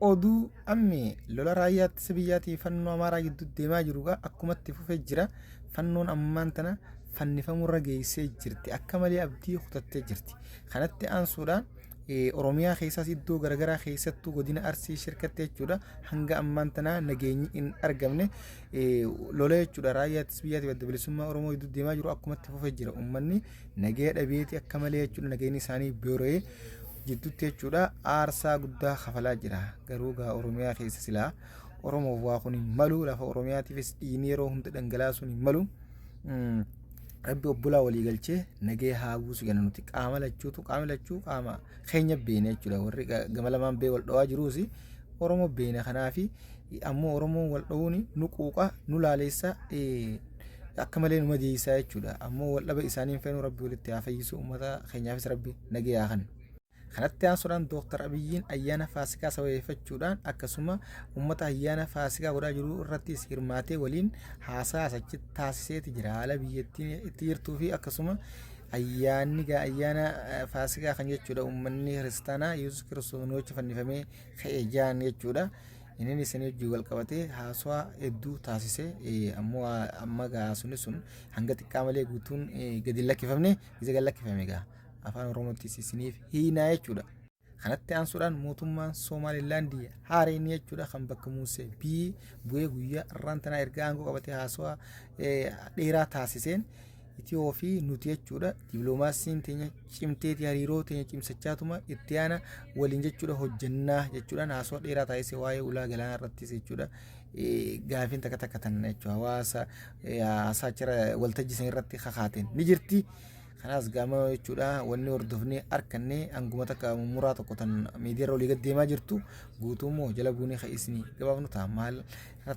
oduu ammi lola raayyaatti sibiyyaati fannoo amaaraa gidduu deemaa jirugaa akkumatti fufee jira. Fannoon ammaan tana fannifamurra geessee jirti. Akka malee abdii kutattee jirti. Kanatti aansuudhaan Oromiyaa keessas iddoo garagaraa keessattuu godina Arsii shirkattee jechuudha. Hanga ammaan tana nageenyi hin argamne lola jechuudha. Raayyaatti sibiyyaati badda bilisummaa Oromoo gidduu deemaa jiru akkumatti fufee jira. Uummanni nagee dhabeeti akka malee jechuudha. Nageenyi isaanii biiroo jidduutti jechuudha aarsaa guddaa kafalaa jira. Garuu gaa Oromiyaa keessa silaa Oromoof waa kun hin malu. Lafa Oromiyaatiifis dhiigni yeroo hunda dhangalaasuun hin malu. Rabbi obbolaa walii galchee nagee haa buusu jenna nuti. Qaama lachuu qaama keenya beene jechuudha. Warri gama lamaan bee wal dhawaa jiruus Oromoo beene. Kanaafi ammoo Oromoon wal dhawuun nu quuqa nu laaleessa akka malee nu madeessaa jechuudha. Ammoo wal dhaba isaanii feenu Rabbi walitti haa fayyisu. Uummata keenyaafis Rabbi nagee haa kennu. Kanatti aansuudhaan Dooktar Abiyyiin ayyaana Faasikaa sababeeffachuudhaan akkasuma uummata ayyaana Faasikaa godhaa jiru irratti hirmaatee waliin haasaa achi taasiseeti jira. Haala biyyattiin itti jirtuu fi akkasuma ayyaana Faasikaa kan jechuudha. Uummanni kiristaanaa Yesuus Kiristoos nuuchi fannifamee ka'ee jaan jechuudha. Inni isanii wajjin wal qabatee haasawaa hedduu taasisee ammoo amma gaasuni sun hanga xiqqaa malee guutuun gadi lakkifamne gadi lakkifame gaa. Afaan Oromootis isiniif hiinaa jechuudha. Kanatti aansuudhaan mootummaan Somaalilaandii haareen jechuudha kan bakka Muusee bu'ee guyyaa irraan tanaa erga aangoo qabatee haasawaa dheeraa taasiseen Itiyoo fi nuti jechuudha dippiloomaasiin teenya cimteeti hariiroo teenya cimsachaatuma itti aana waliin jechuudha hojjannaa jechuudhaan haasawaa dheeraa taasisee waa'ee ulaa galaanaa irrattis jechuudha gaafiin takka tan jechuudha hawaasa haasaa jira waltajjii irratti kakaateen ni jirti. Kanaas gama jechuudha wanni hordofnee harkannee hanguma takka muraa tokko tan miidiyaa olii gad deemaa jirtu guutummoo jala buunee ka'isni gabaabnu ta'a maal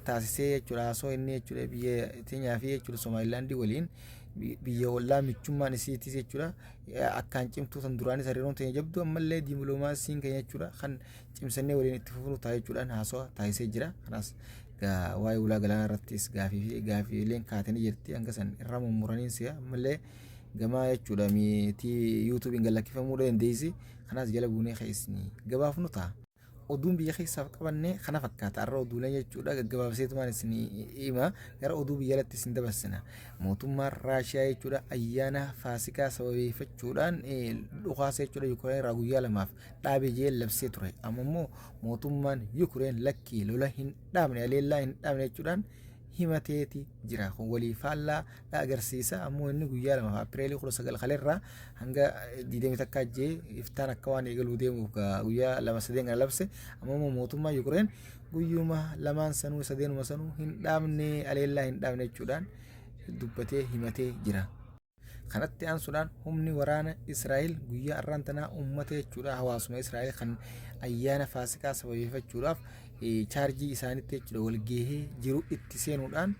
taasisee jechuudha haasoo inni jechuudha biyya teenyaa fi jechuudha Somaalilaandii waliin biyya ollaa michummaan isiitis jechuudha akkaan cimtuu tan duraanis hariiroon teenya jabdu ammallee dippiloomaasiin keenya jechuudha kan cimsannee waliin itti fufnu ta'a jechuudhaan haasoo taasisee jira. Kanaas waa'ee ulaa galaanaa irrattis gaafiileen kaatanii jirti hanga san irra mummuraniin si'a ammallee gama jechuudha miitii yuutuubiin galakkifamuu dandeessi. Kanaas jala buunee ka'isni gabaafnu ta'a. Oduun biyya keessaaf qabannee kana fakkaata. Har'a oduuleen jechuudha gaggabaabseetumaan isin hima gara oduu biyya alatti isin dabarsina. Mootummaan Raashiyaa jechuudha ayyaana Faasikaa sababeeffachuudhaan dhukaasa jechuudha Yuukireen irraa guyyaa lamaaf dhaabee jee labsee ture. Amma immoo mootummaan Yuukireen lakkii lola hin dhaabne aleellaa hin dhaabne jechuudhaan himateeti jira. Kun walii faallaa agarsiisa. Ammoo inni guyyaa lama Apireelii 19 kaleerraa hanga 20 takka jee iftaan akka waan eegaluu deemuuf guyyaa lama sadeen kana labse. Ammoo mootummaa Yuukireen guyyuma lamaan sanuu sadeenuma sanuu hin dhaabne aleellaa hin dhaabne jechuudhaan dubbatee himatee jira. Kanatti aansuudhaan humni waraana Israa'el guyyaa har'aan tanaa uummata jechuudha hawaasuma Israa'el kan ayyaana Faasikaa sababeeffachuudhaaf chaarjii isaaniitti jechuudha walgahee jiru itti seenuudhaan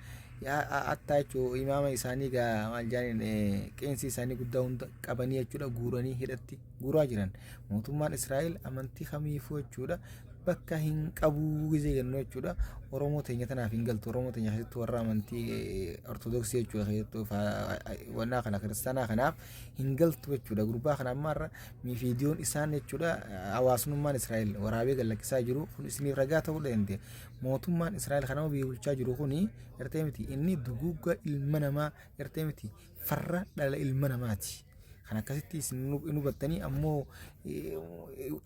attaa jechuudha imaama isaanii maal jaaniin qeensi isaanii guddaa hunda qabanii jechuudha guuranii hidhatti guuraa jiran. Mootummaan Israa'el amantii kamiifuu jechuudha bakka hin qabu gizee kennu jechuudha. Oromoo teenya tanaaf hin galtu. Oromoo teenya keessatti warra amantii ortodoksii jechuudha keessattuu wannaa kana kiristaanaa kanaaf hin galtu jechuudha. Gurbaa kana ammaarra viidiyoon isaan jechuudha hawaasummaan Israa'el waraabee galakkisaa jiru kun isiniif ragaa ta'uu danda'a. Mootummaan Israa'el kanama biyya bulchaa jiru kuni ertee miti inni duguugga ilma namaa ertee miti farra dhala ilma namaati. Kan akkasitti isin hubattanii ammoo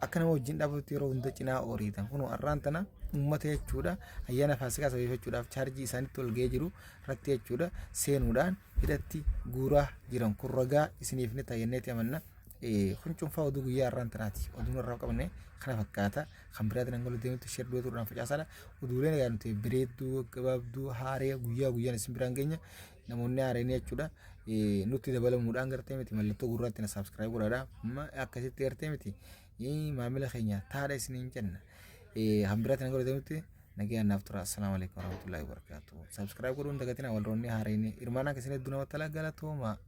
akka nama wajjin dhaabbatu yeroo hunda cinaa ooriitan kun har'aan tana uummata jechuudha ayyaana Faasikaa sababeeffachuudhaaf chaarjii isaaniitti ol ga'ee jiru irratti jechuudha seenuudhaan hidhatti guuraa jiran kun ragaa isiniif ni taayyanneeti amanna. Kun cuunfaa oduu guyyaa har'aan tanaati. Oduun irraa qabne kana fakkaata. Kan biraatiin hanga deemutti sheer duutuudhaan facaasaadha. Oduuleen egaa nuti bireedduu gabaabduu haaree guyyaan isin biraan geenya namoonni haareen jechuudha. Nuti dabalamuudhaan gartee miti mallattoo gurraatti na subscribe godhaadha. Akkasitti gartee miti maamila keenya taadha isiniin jenna. Kan biraatiin hanga deemutti nagaan naaf tura. Assalaamu alaikum warahmatullahi wabarakatuh. Subscribe godhuun dagatina walroonni haareen hirmaanaa keessatti hedduu namatti galatooma.